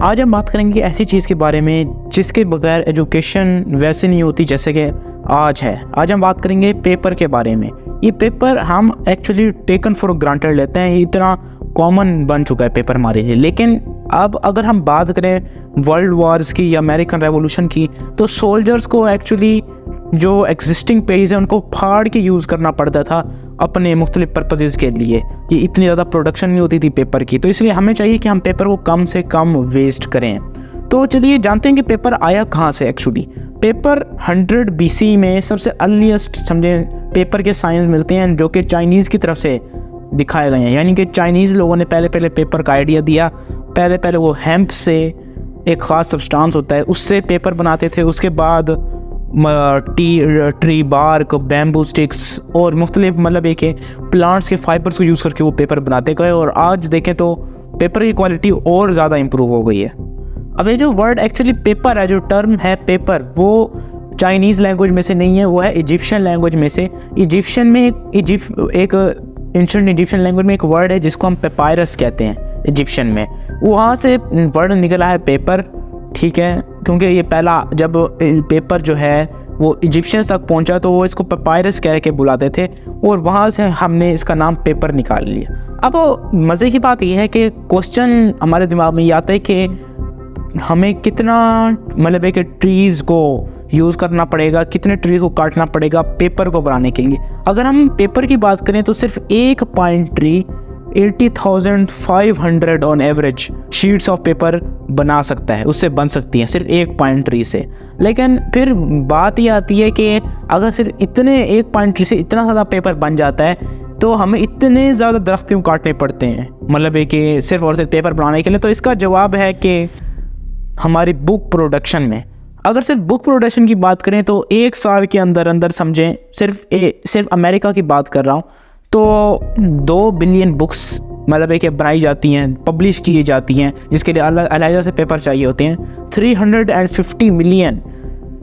आज हम बात करेंगे ऐसी चीज़ के बारे में जिसके बगैर एजुकेशन वैसे नहीं होती जैसे कि आज है। आज हम बात करेंगे पेपर के बारे में। ये पेपर हम एक्चुअली टेकन फॉर ग्रांटेड लेते हैं, ये इतना कॉमन बन चुका है पेपर हमारे लिए। लेकिन अब अगर हम बात करें वर्ल्ड वॉर्स की या अमेरिकन रेवोल्यूशन की, तो सोल्जर्स को एक्चुअली जो एग्जिस्टिंग पेज है उनको फाड़ के यूज़ करना पड़ता था अपने मुख्तलिफ पर्पजेज़ के लिए। ये इतनी ज़्यादा प्रोडक्शन नहीं होती थी पेपर की, तो इसलिए हमें चाहिए कि हम पेपर को कम से कम वेस्ट करें। तो चलिए जानते हैं कि पेपर आया कहाँ से। एक्चुअली पेपर 100 BC में सबसे अर्लीस्ट समझें पेपर के साइंस मिलते हैं जो कि चाइनीज़ की तरफ से दिखाए गए हैं। यानी कि चाइनीज़ लोगों ने पहले पेपर का आइडिया दिया। पहले वो हेम्प से एक ख़ास सब्सटेंस होता है उससे पेपर बनाते थे। उसके बाद ट्री बार्क, बैम्बू स्टिक्स और मुख्तलिफ मतलब एक प्लांट्स के फाइबर्स को यूज़ करके वो पेपर बनाते गए। और आज देखें तो पेपर की क्वालिटी और ज़्यादा इम्प्रूव हो गई है। अब ये जो वर्ड एक्चुअली पेपर है, जो टर्म है पेपर, वो चाइनीज़ लैंग्वेज में से नहीं है, वो है इजिप्शियन लैंग्वेज में से। इजिप्शियन में एक एंशिएंट इजिप्शियन लैंग्वेज में एक वर्ड है जिसको हम पेपायरस कहते हैं इजिप्शियन में। वहाँ से वर्ड निकला है पेपर, ठीक है, क्योंकि ये पहला जब पेपर जो है वो इजिप्शियंस तक पहुंचा तो वो इसको पेपायरस कह के बुलाते थे और वहाँ से हमने इसका नाम पेपर निकाल लिया। अब मज़े की बात ये है कि क्वेश्चन हमारे दिमाग में ये आता है कि हमें कितना मतलब है कि ट्रीज़ को यूज़ करना पड़ेगा, कितने ट्री को काटना पड़ेगा पेपर को बनाने के लिए। अगर हम पेपर की बात करें तो सिर्फ एक pine tree 80,500 on average sheets of paper बना सकता है, उससे बन सकती हैं सिर्फ एक पाइन ट्री से। लेकिन फिर बात ये आती है कि अगर सिर्फ इतने एक पाइन ट्री से इतना ज़्यादा पेपर बन जाता है तो हमें इतने ज़्यादा दरख्त क्यों काटने पड़ते हैं, मतलब है कि सिर्फ और सिर्फ पेपर बनाने के लिए। तो इसका जवाब है कि हमारी बुक प्रोडक्शन में, अगर सिर्फ बुक प्रोडक्शन की बात करें तो एक साल के अंदर समझें, सिर्फ अमेरिका की बात कर रहा हूँ, तो 2 बिलियन बुक्स मतलब है कि बनाई जाती हैं, पब्लिश की जाती हैं, जिसके लिए अलग से पेपर चाहिए होते हैं। 350 मिलियन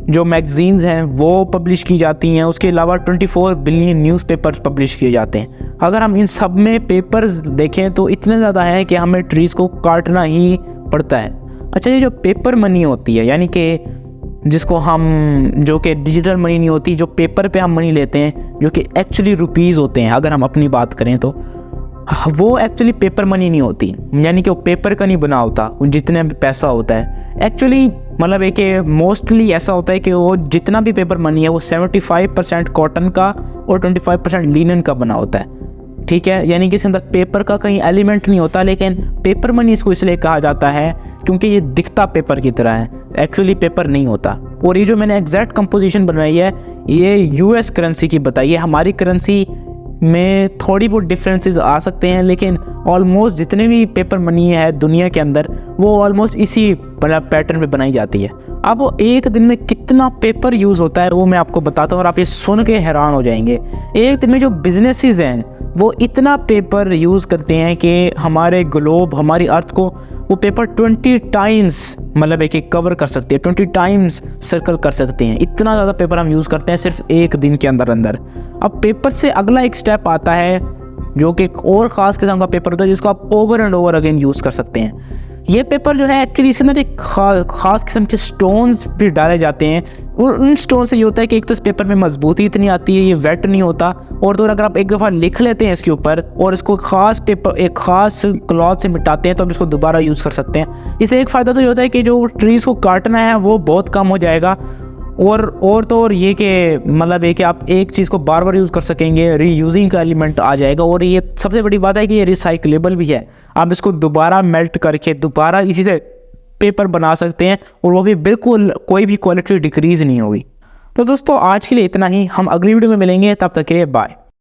जो मैगज़ीन्स हैं वो पब्लिश की जाती हैं। उसके अलावा 24 बिलियन न्यूज़पेपर्स पब्लिश किए जाते हैं। अगर हम इन सब में पेपर्स देखें तो इतने ज़्यादा है कि हमें ट्रीज़ को काटना ही पड़ता है। अच्छा, ये जो पेपर मनी होती है, यानी कि जिसको हम, जो कि डिजिटल मनी नहीं होती, जो पेपर पे हम मनी लेते हैं, जो कि एक्चुअली रुपीज़ होते हैं, अगर हम अपनी बात करें तो वो एक्चुअली पेपर मनी नहीं होती। यानी कि वो पेपर का नहीं बना होता, जितने भी पैसा होता है एक्चुअली मतलब है कि मोस्टली ऐसा होता है कि वो जितना भी पेपर मनी है वो 75% कॉटन का और 25% लिनन का बना होता है, ठीक है। यानी कि इसके अंदर पेपर का कहीं एलिमेंट नहीं होता। लेकिन पेपर मनी इसको इसलिए कहा जाता है क्योंकि ये दिखता पेपर की तरह है, एक्चुअली पेपर नहीं होता। और ये जो मैंने एग्जैक्ट कंपोजिशन बनवाई है ये US करेंसी की बताई है। हमारी करेंसी में थोड़ी बहुत डिफरेंसेस आ सकते हैं, लेकिन ऑलमोस्ट जितने भी पेपर मनी है दुनिया के अंदर वो ऑलमोस्ट इसी पैटर्न में बनाई जाती है। अब वो एक दिन में कितना पेपर यूज़ होता है वो मैं आपको बताता हूँ और आप ये सुन के हैरान हो जाएंगे। एक दिन में जो बिजनेसेस हैं वो इतना पेपर यूज़ करते हैं कि हमारे ग्लोब, हमारी अर्थ को वो पेपर 20 टाइम्स मतलब है कि कवर कर सकते हैं, 20 टाइम्स सर्कल कर सकते हैं। इतना ज़्यादा पेपर हम यूज़ करते हैं सिर्फ एक दिन के अंदर। अब पेपर से अगला एक स्टेप आता है जो कि एक और ख़ास किस्म का पेपर होता है जिसको आप over and over again use कर सकते हैं। ये पेपर जो है एक्चुअली इसके अंदर एक ख़ास किस्म के स्टोन्स भी डाले जाते हैं और उन स्टोन से ये होता है कि एक तो इस पेपर में मजबूती इतनी आती है, ये वेट नहीं होता, और तो अगर आप एक दफ़ा लिख लेते हैं इसके ऊपर और इसको ख़ास पेपर एक ख़ास क्लॉथ से मिटाते हैं तो आप इसको दोबारा यूज़ कर सकते हैं। इससे एक फ़ायदा तो ये होता है कि जो ट्रीज़ को काटना है वो बहुत कम हो जाएगा। और ये कि मतलब है कि आप एक चीज़ को बार बार यूज़ कर सकेंगे, रीयूजिंग का एलिमेंट आ जाएगा। और ये सबसे बड़ी बात है कि ये रिसाइक्लेबल भी है, आप इसको दोबारा मेल्ट करके दोबारा इसी से पेपर बना सकते हैं और वो भी बिल्कुल कोई भी क्वालिटी डिक्रीज़ नहीं होगी। तो दोस्तों आज के लिए इतना ही, हम अगली वीडियो में मिलेंगे, तब तक के लिए बाय।